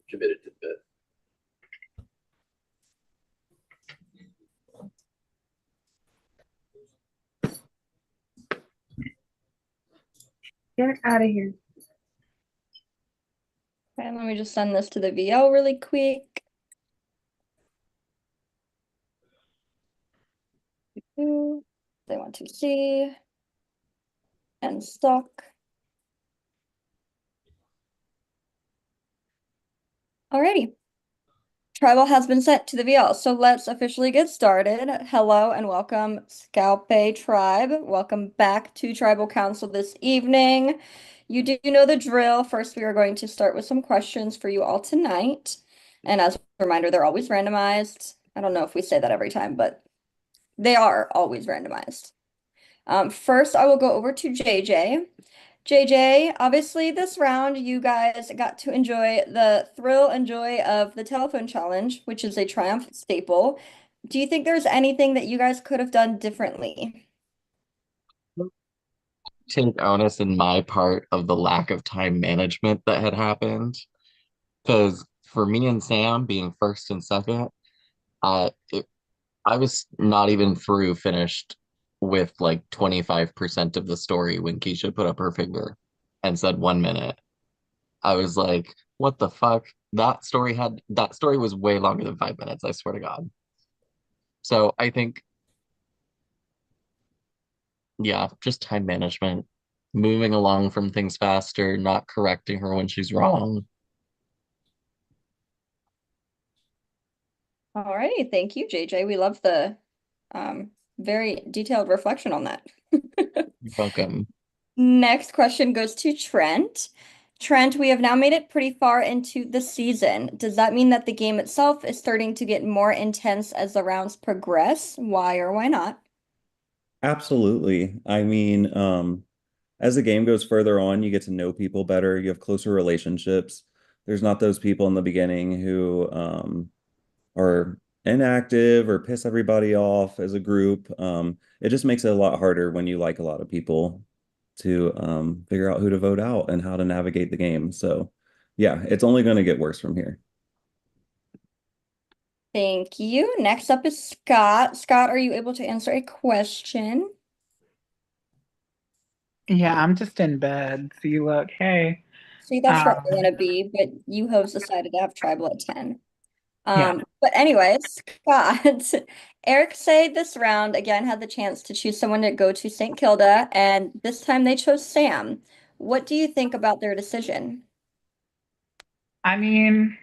committed to the bit. Get out of here. Okay, let me just send this to the VL really quick. They want to see and stock. Alrighty. Tribal has been sent to the VL, so let's officially get started. Hello and welcome, Scalpay Tribe. Welcome back to Tribal Council this evening. You do know the drill. First, we are going to start with some questions for you all tonight. And as a reminder, they're always randomized. I don't know if we say that every time, but they are always randomized. First, I will go over to JJ. JJ, obviously this round you guys got to enjoy the thrill and joy of the telephone challenge, which is a Triumph staple. Do you think there's anything that you guys could have done differently? Take onus in my part of the lack of time management that had happened. Because for me and Sam being first and second, uh, it, I was not even finished with like 25% of the story when Keisha put up her finger and said 1 minute. I was like, what the fuck? That story was way longer than 5 minutes, I swear to God. So I think, yeah, just time management, moving along from things faster, not correcting her when she's wrong. All righty, thank you, JJ. We love the very detailed reflection on that. You're welcome. Next question goes to Trent. Trent, we have now made it pretty far into the season. Does that mean that the game itself is starting to get more intense as the rounds progress? Why or why not? Absolutely. I mean, as the game goes further on, you get to know people better. You have closer relationships. There's not those people in the beginning who are inactive or piss everybody off as a group. It just makes it a lot harder when you like a lot of people to figure out who to vote out and how to navigate the game. So, yeah, it's only going to get worse from here. Thank you. Next up is Scott. Scott, are you able to answer a question? Yeah, I'm just in bed. See, look, hey. See, that's where I Um, want to be, but you have decided to have tribal at 10. yeah. But anyways, Scott, Eric Say this round again had the chance to choose someone to go to St. Kilda, and this time they chose Sam. What do you think about their decision? I mean,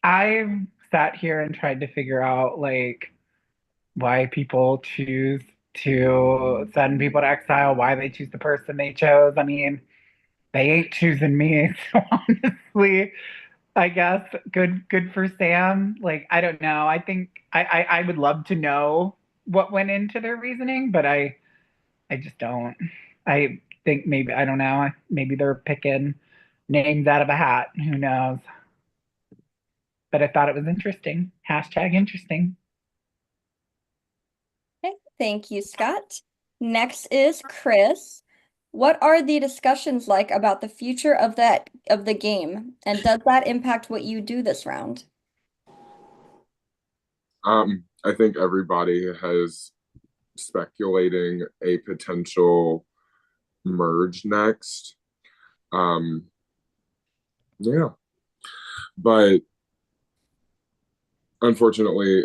I've sat here and tried to figure out like why people choose to send people to exile, why they choose the person they chose. I mean, they ain't choosing me. So honestly, I guess good for Sam. Like, I don't know. I think I would love to know what went into their reasoning, but I just don't. I think maybe I don't know. Maybe they're picking names out of a hat. Who knows? But I thought it was interesting. Hashtag interesting. Okay, thank you, Scott. Next is Chris. What are the discussions like about the future of the game, and does that impact what you do this round? I think everybody has speculating a potential merge next. Um, yeah, but unfortunately,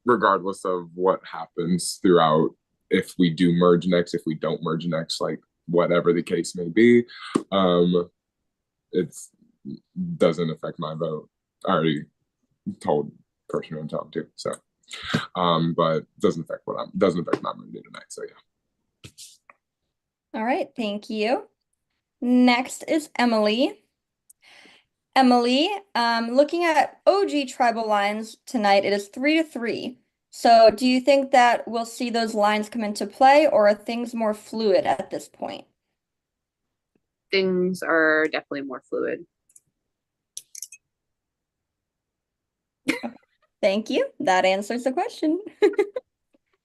regardless of what happens throughout, if we do merge next, if we don't merge next, like whatever the case may be, it doesn't affect my vote. I already told the person I'm talking to, so but doesn't affect my mood tonight. So yeah. All right, thank you. Next is Emily. Emily, looking at OG tribal lines tonight, it is 3-3. So do you think that we'll see those lines come into play, or are things more fluid at this point? Things are definitely more fluid. Thank you. That answers the question.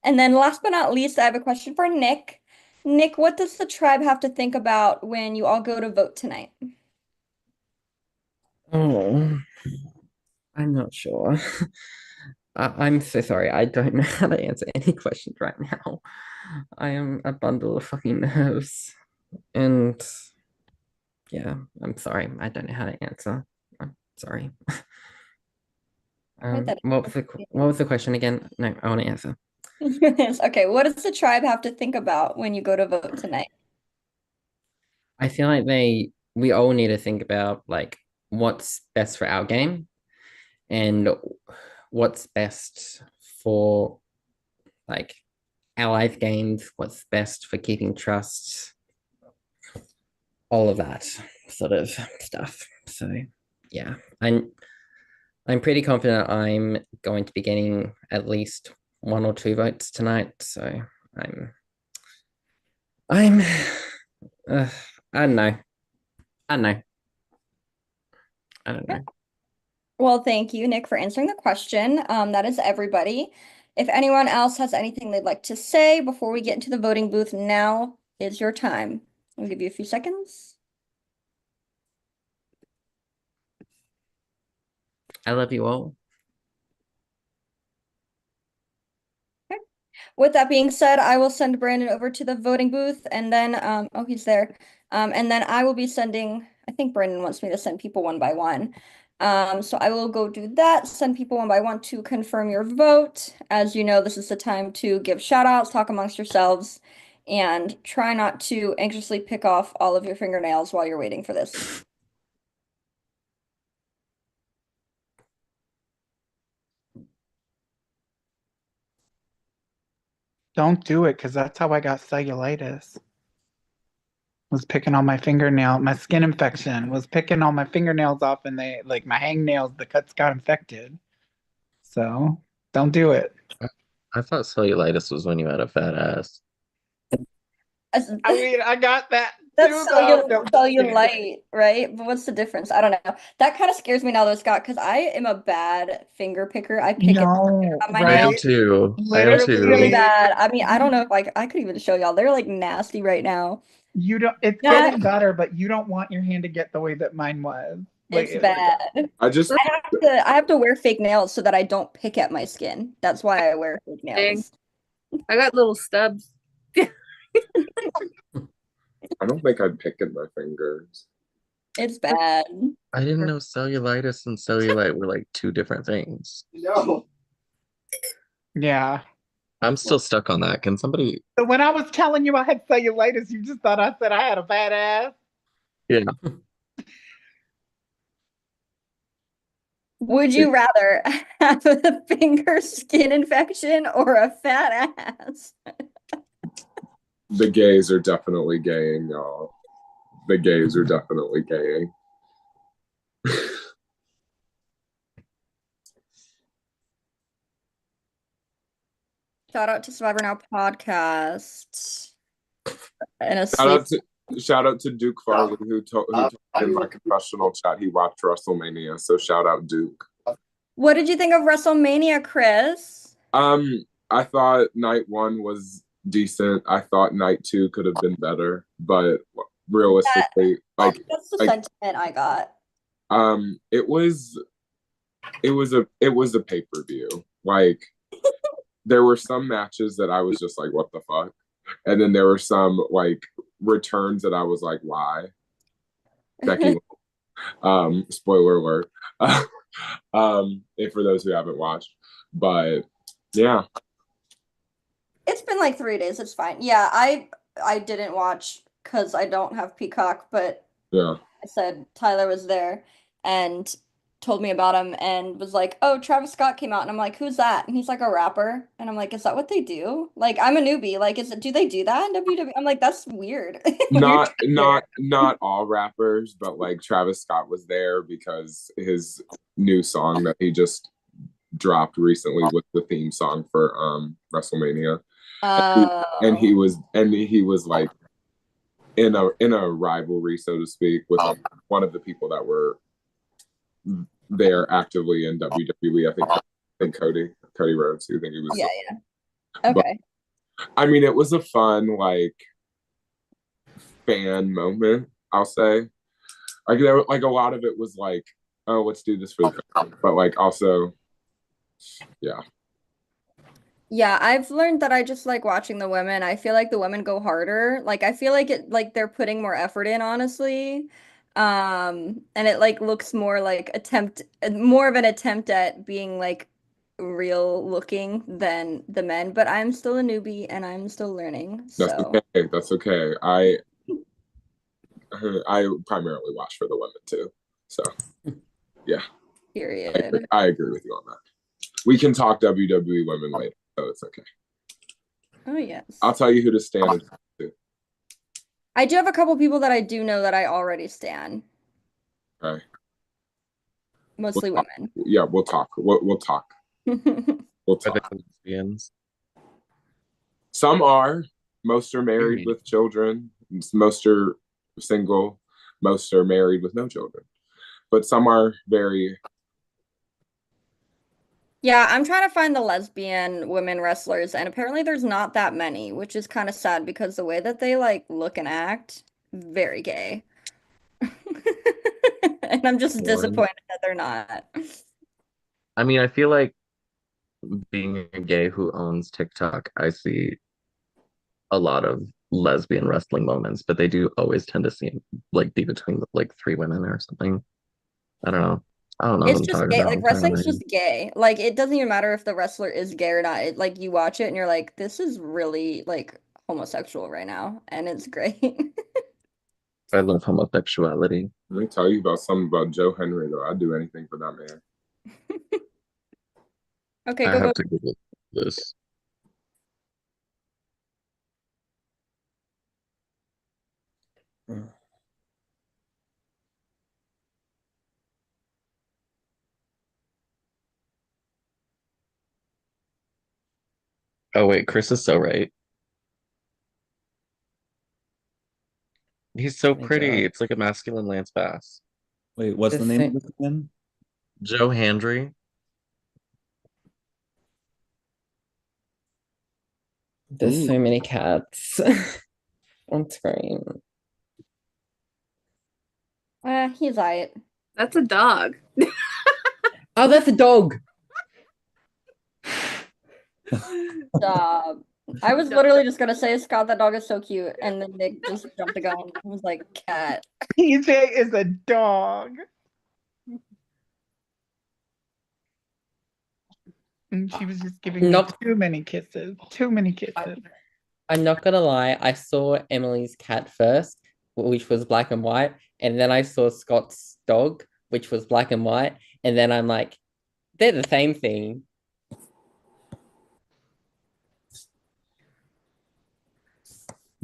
And then last but not least, I have a question for Nick. Nick, what does the tribe have to think about when you all go to vote tonight? Oh, I'm not sure. I'm so sorry. I don't know how to answer any questions right now. I am a bundle of fucking nerves. And yeah, I'm sorry. I don't know how to answer. I'm sorry. Right, that What was the question again? No, I want to answer. Okay, what does the tribe have to think about when you go to vote tonight? I feel like we all need to think about like what's best for our game and what's best for like our life games, what's best for keeping trust, all of that sort of stuff. So yeah, I'm pretty confident I'm going to be getting at least 1 or 2 votes tonight. So I'm I'm uh, I don't know. I don't know. I don't know. Well, thank you, Nick, for answering the question. That is everybody. If anyone else has anything they'd like to say before we get into the voting booth, now is your time. I'll give you a few seconds. I love you all. With that being said, I will send Brandon over to the voting booth and then, oh, he's there. And then I will be sending, I think Brandon wants me to send people one by one. So I will go do that, send people one by one to confirm your vote. As you know, this is the time to give shout outs, talk amongst yourselves, and try not to anxiously pick off all of your fingernails while you're waiting for this. Don't do it, because that's how I got cellulitis. Was picking on my fingernail, my skin infection was picking all my fingernails off, and they like my hangnails, the cuts got infected. So don't do it. I thought cellulitis was when you had a fat ass. I mean, I got that That's too, though. Don't do it. cellulite, right? But what's the difference? I don't know. That kind of scares me now, though, Scott, because I am a bad finger picker. I pick it No, on my I am nails. right? too. I am They're really too. Literally, bad. I mean, I don't know if I could even show y'all. They're like nasty right now. you don't. It's Yeah, getting better, but you don't want your hand to get the way that mine was. Like it's it was. bad. I just I have to wear fake nails so that I don't pick at my skin. That's why I wear fake Dang. nails. I got little stubs. I don't think I'd pick at my fingers. It's bad. I didn't know cellulitis and cellulite were like two different things. No. Yeah. I'm still stuck on that. Can somebody? So when I was telling you I had cellulitis, you just thought I said I had a fat ass. Yeah. Would you rather have a finger skin infection or a fat ass? The gays are definitely gaying, y'all. The gays are definitely gaying. Shout out to Survivor Now podcast. And a Shout out to Duke Farley who told me in my confessional chat he watched WrestleMania. So shout out Duke. What did you think of WrestleMania, Chris? I thought night 1 was decent. I thought night 2 could have been better, but realistically, that's the sentiment I got. it was a pay-per-view. Like there were some matches that I was just like, what the fuck? And then there were some like returns that I was like, why? Becky, spoiler alert. If for those who haven't watched, but yeah, It's been like 3 days. It's fine. Yeah, I didn't watch because I don't have Peacock, but yeah. I said Tyler was there and told me about him and was like, "Oh, Travis Scott came out." And I'm like, "Who's that?" And he's like, "A rapper." And I'm like, "Is that what they do?" Like, I'm a newbie. Like, do they do that in WWE? I'm like, "That's weird." Not all rappers, but like Travis Scott was there because his new song that he just dropped recently was the theme song for WrestleMania. And he was like in a rivalry, so to speak, with like one of the people that were there actively in WWE. I think Cody Rhodes. You think he was? Yeah. Okay. But, I mean, it was a fun like fan moment. I'll say, like there, like a lot of it was like oh, let's do this for the country. But like also, yeah. Yeah, I've learned that I just like watching the women. I feel like the women go harder. Like I feel like it like they're putting more effort in, honestly. And it like looks more like more of an attempt at being like real looking than the men, but I'm still a newbie and I'm still learning. That's So, okay. That's okay. I primarily watch for the women too. So yeah, period. I agree with you on that. We can talk WWE women later, so it's okay. Oh, yes. I'll tell you who to stand to. I do have a couple people that I do know that I already stan. Okay. Mostly women. Yeah, we'll talk. We'll talk. We'll Are they talk. lesbians? Some are. Most are married with children. Most are single. Most are married with no children. But some are very. Yeah, I'm trying to find the lesbian women wrestlers, and apparently there's not that many, which is kind of sad because the way that they like look and act, very gay. And I'm just Boring. disappointed that they're not. I mean, I feel like being a gay who owns TikTok, I see a lot of lesbian wrestling moments, but they do always tend to seem like be between like three women or something. I don't know. I don't know what It's I'm just talking gay. about. Like I'm trying to wrestling's think. just gay. Like it doesn't even matter if the wrestler is gay or not. Like you watch it and you're like, this is really like homosexual right now, and it's great. I love homosexuality. Let me tell you about something about Joe Henry, though. I'd do anything for that man. Okay, I go have vote. to Google this. Oh wait, Chris is so right. He's so Let me get pretty. up. It's like a masculine Lance Bass. Wait, what's The the name of thing, this again? Joe Hendry. there's Ooh. so many cats on screen. He's alright. That's a dog. Oh, that's a dog. Stop. I was literally just gonna say, Scott, that dog is so cute, and then Nick just jumped the gun and was like, cat. PJ is a dog. And she was just giving me Not, too many kisses. Too many kisses. I'm not gonna lie. I saw Emily's cat first, which was black and white, and then I saw Scott's dog, which was black and white, and then I'm like, they're the same thing.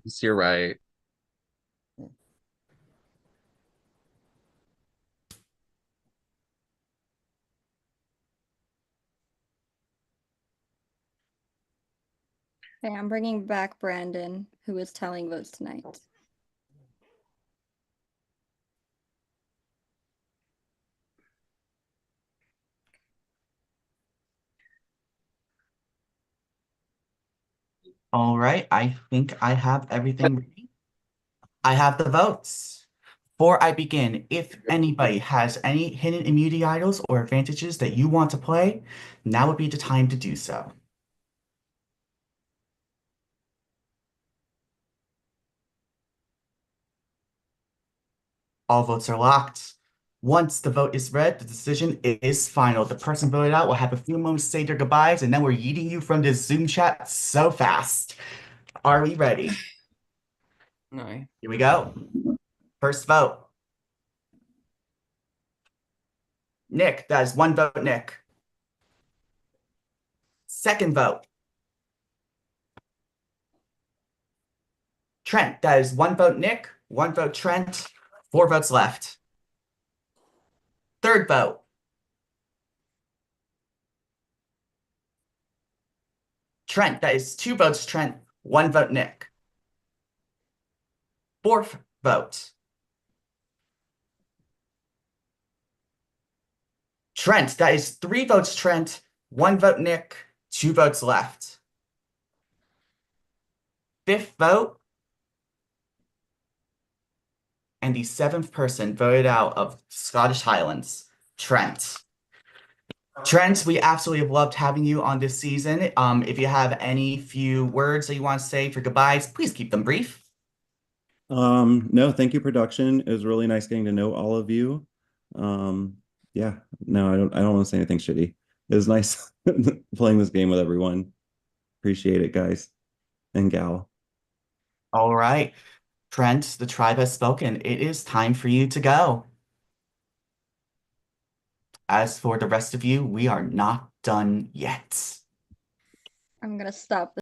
Yes, you're right. Okay, I'm bringing back Brandon, who is telling votes tonight. All right, I think I have everything ready. I have the votes. Before I begin, if anybody has any hidden immunity idols or advantages that you want to play, now would be the time to do so. All votes are locked. Once the vote is read, the decision is final. The person voted out will have a few moments to say their goodbyes, and then we're yeeting you from this Zoom chat so fast. Are we ready? No. Here we go. First vote. Nick, that is one vote, Nick. Second vote. Trent, that is one vote, Nick. One vote, Trent. 4 votes left. Third vote. Trent, that is 2 votes, Trent. 1 vote, Nick. Fourth vote. Trent, that is 3 votes, Trent. 1 vote, Nick. 2 votes left. Fifth vote. And the 7th person voted out of Scottish Highlands. Trent. Trent, we absolutely have loved having you on this season. If you have any few words that you want to say for goodbyes, please keep them brief. No, thank you, production. It was really nice getting to know all of you. Yeah, no, I don't want to say anything shitty. It was nice playing this game with everyone. Appreciate it, guys and gal. All right. Trent, the tribe has spoken. It is time for you to go. As for the rest of you, we are not done yet. I'm gonna stop